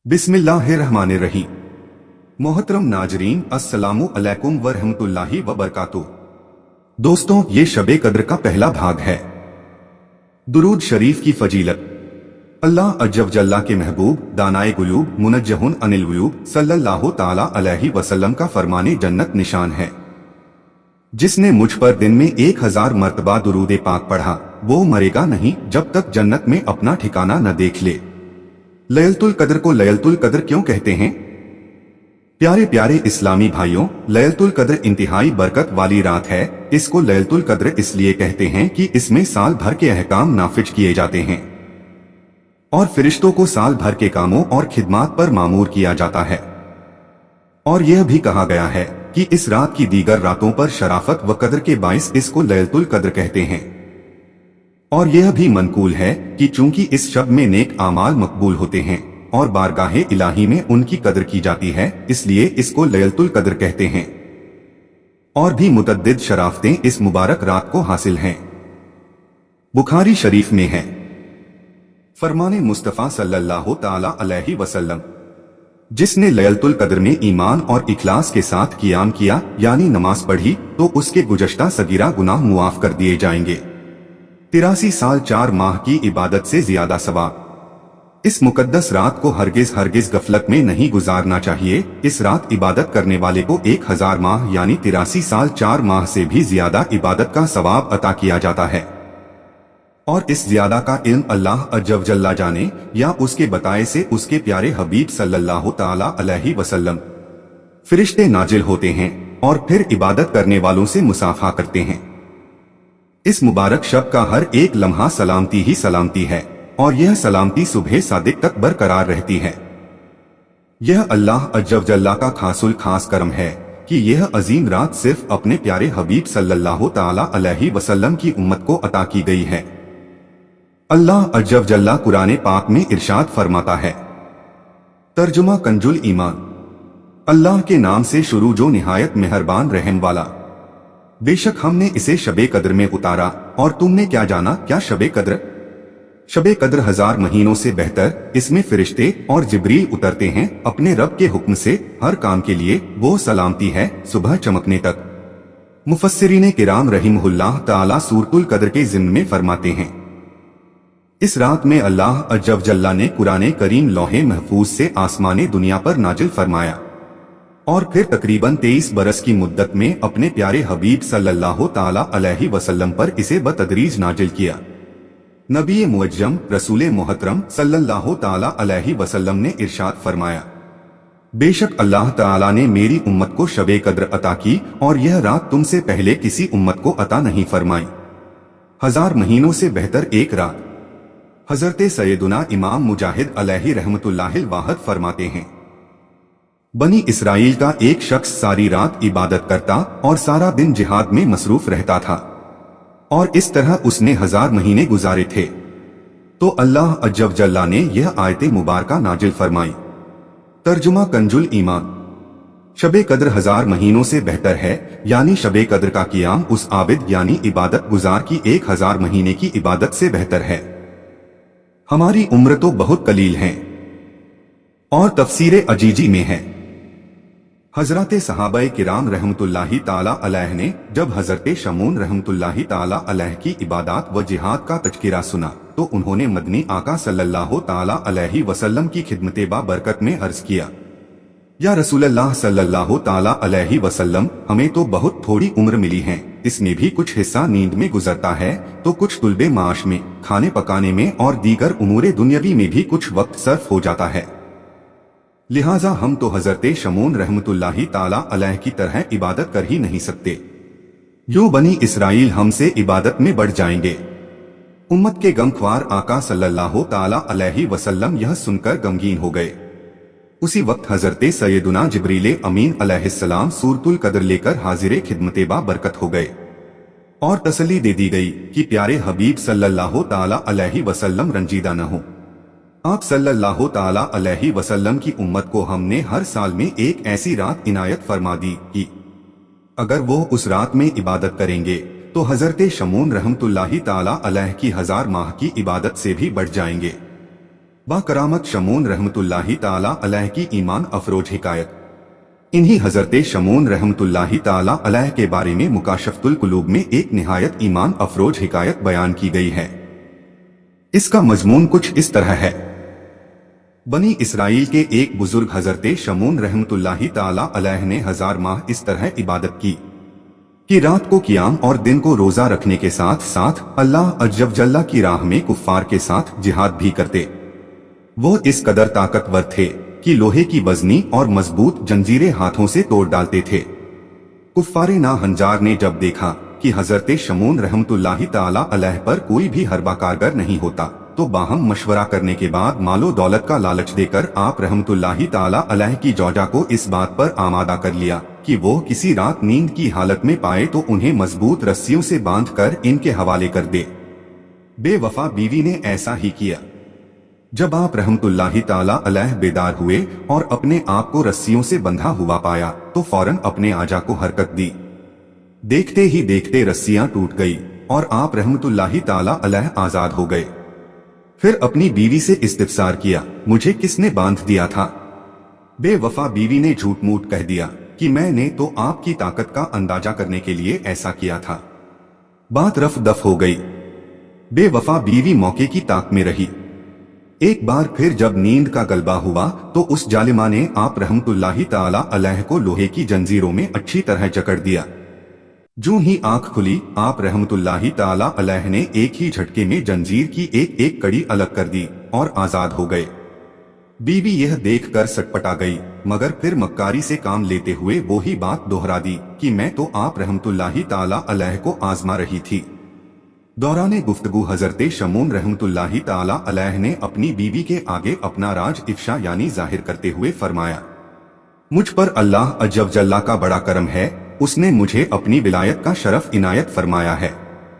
बिस्मिल्लाहिर्रहमानिर्रहीम। मोहतरम नाजरीन, अस्सलामु अलैकुम व रहमतुल्लाहि व बरकातुहू। दोस्तों, ये शबे कद्र का पहला भाग है। दुरूद शरीफ की फजीलत। अल्लाह अज्जव जल्ला के महबूब दानाए गुयूब मुनज्जहुन अनिल वयूब सल्लल्लाहु ताला अलैहि वसल्लम का फरमाने जन्नत निशान है। जिसने मुझ पर दिन में 1000 मर्तबा दुरूद पाक पढ़ा, वो मरेगा नहीं जब तक जन्नत में अपना ठिकाना न देख ले। लैलतुल कद्र को लैलतुल कद्र क्यों कहते हैं? प्यारे प्यारे इस्लामी भाइयों, लैलतुल कद्र इंतहाई बरकत वाली रात है। इसको लैलतुल कद्र इसलिए कहते हैं कि इसमें साल भर के अहकाम नाफिज किए जाते हैं और फरिश्तों को साल भर के कामों और खिदमात पर मामूर किया जाता है। और यह भी कहा गया है कि इस रात की दीगर रातों पर शराफत व कद्र के बाइस इसको लैलतुल कद्र कहते हैं। और यह भी मनकूल है कि चूंकि इस शब में नेक आमाल मकबूल होते हैं और बारगाहे इलाही में उनकी कद्र की जाती है, इसलिए इसको लैलतुल कद्र कहते हैं। और भी मुतद्दिद शराफतें इस मुबारक रात को हासिल हैं। बुखारी शरीफ में है, फरमाने मुस्तफ़ा सल्लल्लाहु ताला अलैहि वसल्लम, जिसने लैलतुल कद्र में ईमान और इखलास के साथ क़ियाम किया यानी नमाज पढ़ी, तो उसके गुज़श्ता सगीरा गुनाह मुआफ कर दिए जाएंगे। 83 साल 4 माह की इबादत से ज्यादा सवाब। इस मुकद्दस रात को हरगिज हरगिज गफलत में नहीं गुजारना चाहिए। इस रात इबादत करने वाले को 1000 माह यानी 83 साल 4 माह से भी ज्यादा इबादत का सवाब अता किया जाता है। और इस ज्यादा का इल्म अल्लाह अज्जव जल्ला जाने या उसके बताए से उसके प्यारे हबीब सल्लल्लाहु ताला अलैहि वसल्लम। फरिश्ते नाजिल होते हैं और फिर इबादत करने वालों से मुसाफा करते हैं। इस मुबारक शब का हर एक लम्हा सलामती ही सलामती है और यह सलामती सुबह सादिक तक बरकरार रहती है। यह अल्लाह अज्जव जल्ला का खासुल खास करम है कि यह अजीम रात सिर्फ अपने प्यारे हबीब सल्लल्लाहु ताला अलैहि वसल्लम की उम्मत को अता की गई है। अल्लाह अज्जव जल्ला कुरान पाक में इरशाद फरमाता है, तर्जुमा कंजुल ईमान, अल्लाह के नाम से शुरू जो निहायत मेहरबान रहम वाला। बेशक हमने इसे शबे कद्र में उतारा और तुमने क्या जाना क्या शबे कद्र? शबे कद्र 1000 महीनों से बेहतर। इसमें फरिश्ते और जिब्रील उतरते हैं अपने रब के हुक्म से हर काम के लिए। वो सलामती है सुबह चमकने तक। मुफस्सिरीन किराम रहिमहुल्लाह ताला सूरतुल कद्र के ज़िम्न में फरमाते हैं, इस रात में अल्लाह अज्जव जल्ला ने कुरान करीम लौहे महफूज से आसमाने दुनिया पर नाजिल फरमाया और फिर तकरीबन 23 बरस की मुद्दत में अपने प्यारे हबीब सल्लल्लाहु ताला अलैहि वसल्लम पर इसे बतदरीज नाजिल किया। नबी मुअज्जम रसूल मोहतरम सल्लल्लाहु ताला अलैहि वसल्लम ने इरशाद फरमाया, बेशक अल्लाह ताला ने मेरी उम्मत को शबे कद्र अता की और यह रात तुमसे पहले किसी उम्मत को अता नहीं फरमाई। 1000 महीनों से बेहतर एक रात। हजरत सैयदुना इमाम मुजाहिद अलैहि रहमतुल्लाहिल वाहिद फरमाते हैं, बनी इसराइल का एक शख्स सारी रात इबादत करता और सारा दिन जिहाद में मसरूफ रहता था और इस तरह उसने 1000 महीने गुजारे थे। तो अल्लाह अज्जव जल्ला ने यह आयत मुबारका नाजिल फरमाई। तर्जुमा कंजुल ईमान, शबे कद्र 1000 महीनों से बेहतर है, यानी शबे कद्र का क़ियाम उस आबिद यानी इबादत गुजार की 1000 महीने की इबादत से बेहतर है। हमारी उम्र तो बहुत कलील है। और तफसीर अजीजी में है, हजरत सहाबाए किराम रहमतुल्लाहि ताला अलैह ने जब हजरत शमून रहमतुल्लाहि ताला अलैह की इबादत व जिहाद का तज़किरा सुना तो उन्होंने मदनी आका सल्लल्लाहु ताला अलैहि वसल्लम की खिदमत बरकत में अर्ज किया, या रसूलल्लाह सल्लल्लाहु ताला अलैहि वसल्लम, हमें तो बहुत थोड़ी उम्र मिली है। इसमें भी कुछ हिस्सा नींद में गुजरता है तो कुछ तुल्बे माश में, खाने पकाने में और दीगर उमूरे दुनियावी में भी कुछ वक्त सर्फ हो जाता है। लिहाजा हम तो हजरत शमून रहमतुल्लाहि ताला अलैह की तरह इबादत कर ही नहीं सकते। यूं बनी इसराइल हमसे इबादत में बढ़ जाएंगे। उम्मत के गमख्वार आका सल्लल्लाहु ताला अलैहि वसल्लम यह सुनकर गमगीन हो गए। उसी वक्त हजरत सैयदुना जिब्रील अमीन अलैहिस्सलाम सूरतुल कद्र लेकर हाजिर खिदमत बरकत हो गए और तसल्ली दे दी गई कि प्यारे हबीब सल्लल्लाहु ताला अलैहि वसल्लम रंजीदा न हो। आप सल्लल्लाहु ताला अलैहि वसल्लम की उम्मत को हमने हर साल में एक ऐसी रात इनायत फरमा दी कि अगर वो उस रात में इबादत करेंगे तो हजरत शमून रहमतुल्लाहि ताला अलैह की 1000 माह की इबादत से भी बढ़ जाएंगे। बाकरामत शमून रहमतुल्लाही ताला अलैह की ईमान अफरोज हिकायत। इन्हीं हजरत शमून रहमतुल्लाही ताला अलैह के बारे में मुकाशफतुल कुलूब में एक निहायत ईमान अफरोज हिकायत बयान की गई है। इसका मजमून कुछ इस तरह है। बनी इसराइल के एक बुजुर्ग हजरत शमून रहमतुल्लाही ताला अलैह ने 1000 माह इस तरह इबादत की कि रात को कियाम और दिन को रोजा रखने के साथ साथ अल्लाह अज्जल जल्ला की राह में कुफ्फार के साथ जिहाद भी करते। वो इस कदर ताकतवर थे कि लोहे की वजनी और मजबूत जंजीरें हाथों से तोड़ डालते थे। कुफ्फारे नाहंजार ने जब देखा कि हजरत शमून रहमतुल्लाही ताला अलैह पर कोई भी हरबा कारगर नहीं होता, तो बाहम मशवरा करने के बाद मालो दौलत का लालच देकर आप रहमतुल्लाही ताला अलैह की जौजा को इस बात पर आमादा कर लिया कि वो किसी रात नींद की हालत में पाए तो उन्हें मजबूत रस्सियों से बांधकर इनके हवाले कर दे। बेवफा बीवी ने ऐसा ही किया। जब आप रहमतुल्लाही ताला अलैह बेदार हुए और अपने आप को रस्सियों से बंधा हुआ पाया तो फौरन अपने आजा को हरकत दी। देखते ही देखते रस्सियां टूट गई और आप रहमतुल्लाही ताला अलैह आजाद हो गए। फिर अपनी बीवी से इस्तिफसार किया, मुझे किसने बांध दिया था? बेवफा बीवी ने झूठ मूठ कह दिया कि मैंने तो आपकी ताकत का अंदाजा करने के लिए ऐसा किया था। बात रफ दफ हो गई। बेवफा बीवी मौके की ताक में रही। एक बार फिर जब नींद का गलबा हुआ तो उस जालिमा ने आप रहमतुल्लाही ताला अलैह को लोहे की जंजीरों में अच्छी तरह जकड़ दिया। जूं ही आंख खुली, आप रहमतुल्लाही ताला अलैह ने एक ही झटके में जंजीर की एक एक कड़ी अलग कर दी और आजाद हो गए। बीवी यह देखकर सटपटा गई, मगर फिर मक्कारी से काम लेते हुए वो ही बात दोहरा दी कि मैं तो आप रहमतुल्लाही ताला अलैह को आजमा रही थी। दौराने गुफ्तगू हजरत शमून रहमतुल्लाही ताला अलैह ने अपनी बीवी के आगे अपना राज इफ्शा यानी जाहिर करते हुए फरमाया, मुझ पर अल्लाह अज्जल जल्ला का बड़ा करम है, उसने मुझे अपनी विलायत का शरफ इनायत फरमाया है।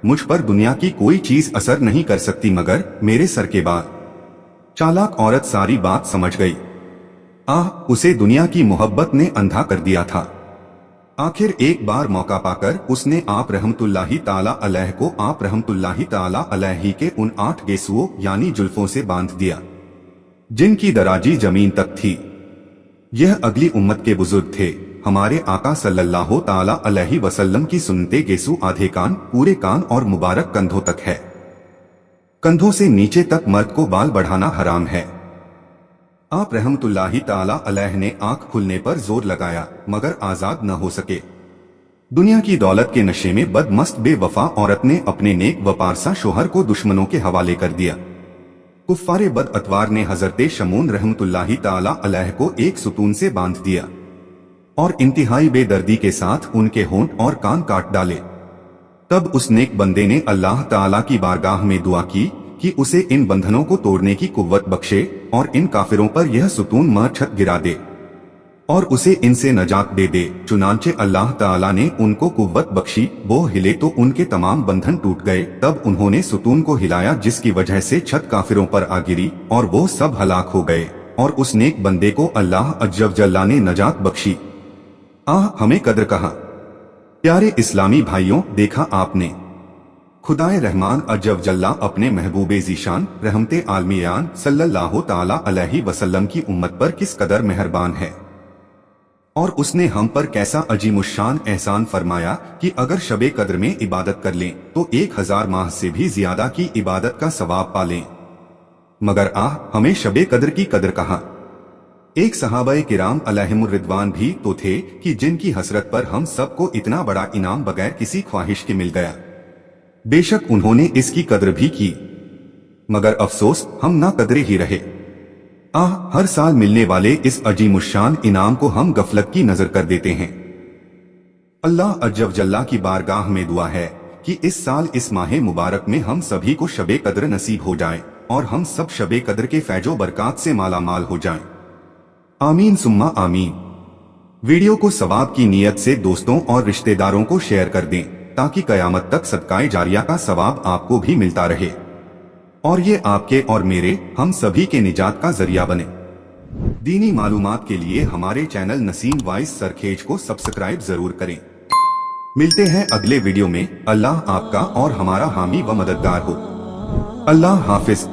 मुझ पर दुनिया की कोई चीज असर नहीं कर सकती मगर मेरे सर के बाद। चालाक औरत सारी बात समझ गई। उसे दुनिया की मोहब्बत ने अंधा कर दिया था। आखिर एक बार मौका पाकर उसने आप रहमतुल्लाही ताला अलैह को आप रहमतुल्लाही ताला अलैह ही के उन 8 गेसुओं यानी जुल्फों से बांध दिया जिनकी दराजी जमीन तक थी। यह अगली उम्मत के बुजुर्ग थे। हमारे आका सल्लल्लाहु ताला अलैहि वसल्लम की सुन्नते गेसु आधे कान, पूरे कान और मुबारक कंधों तक है। कंधों से नीचे तक मर्द को बाल बढ़ाना हराम है। आप रहमतुल्लाही ताला अलैह ने आंख खुलने पर जोर लगाया मगर आजाद न हो सके। दुनिया की दौलत के नशे में बदमस्त बेवफा औरत ने अपने नेक व पारसा शोहर को दुश्मनों के हवाले कर दिया। कुफ्फारे बद अतवार ने हजरत शमून रहमतुल्लाही ताला अलैह को एक सुतून से बांध दिया और इंतहाई बेदर्दी के साथ उनके होंठ और कान काट डाले। तब उस नेक बंदे ने अल्लाह ताला की बारगाह में दुआ की कि उसे इन बंधनों को तोड़ने की कुव्वत बख्शे और इन काफिरों पर यह सुतून मरछत गिरा दे और उसे इनसे नजात दे दे। चुनांचे अल्लाह ताला ने उनको कुव्वत बख्शी, वो हिले तो उनके तमाम बंधन टूट गए। तब उन्होंने सुतून को हिलाया जिसकी वजह से छत काफिरों पर आ गिरी और वो सब हलाक हो गए और उस नेक बंदे को अल्लाह अज्जल जल्ला ने नजात बख्शी। हमें कद्र कहा। प्यारे इस्लामी भाइयों, देखा आपने, खुदाए रहमान अज्जल जल्ला अपने महबूबे ज़ीशान रहमते आलमियान सल्लल्लाहु ताला अलैहि वसल्लम की उम्मत पर किस कदर मेहरबान है और उसने हम पर कैसा अजीमुशान एहसान फरमाया कि अगर शबे कद्र में इबादत कर लें तो 1000 माह से भी ज्यादा की इबादत का सवाब पा लें। मगर हमें शबे कद्र की कद्र कहा। एक सहाबाए किराम अलैहिमुर रिदवान भी तो थे कि जिनकी हसरत पर हम सबको इतना बड़ा इनाम बगैर किसी ख्वाहिश के मिल गया। बेशक उन्होंने इसकी कद्र भी की, मगर अफसोस हम ना कदरे ही रहे। हर साल मिलने वाले इस अजीमुशान इनाम को हम गफलत की नजर कर देते हैं। अल्लाह अज्जल जल्ला की बारगाह में दुआ है कि इस साल इस माह मुबारक में हम सभी को शबे कद्र नसीब हो जाए और हम सब शबे कद्र के फैजो बरकात से माला माल हो जाएं। आमीन सुम्मा आमीन। वीडियो को सवाब की नीयत से दोस्तों और रिश्तेदारों को शेयर कर दें ताकि कयामत तक सदकाए जारिया का सवाब आपको भी मिलता रहे और ये आपके और मेरे हम सभी के निजात का जरिया बने। दीनी मालूमात के लिए हमारे चैनल नसीम वॉइस सरखेज को सब्सक्राइब जरूर करें। मिलते हैं अगले वीडियो में। अल्लाह आपका और हमारा हामी व मददगार हो। अल्लाह हाफिज।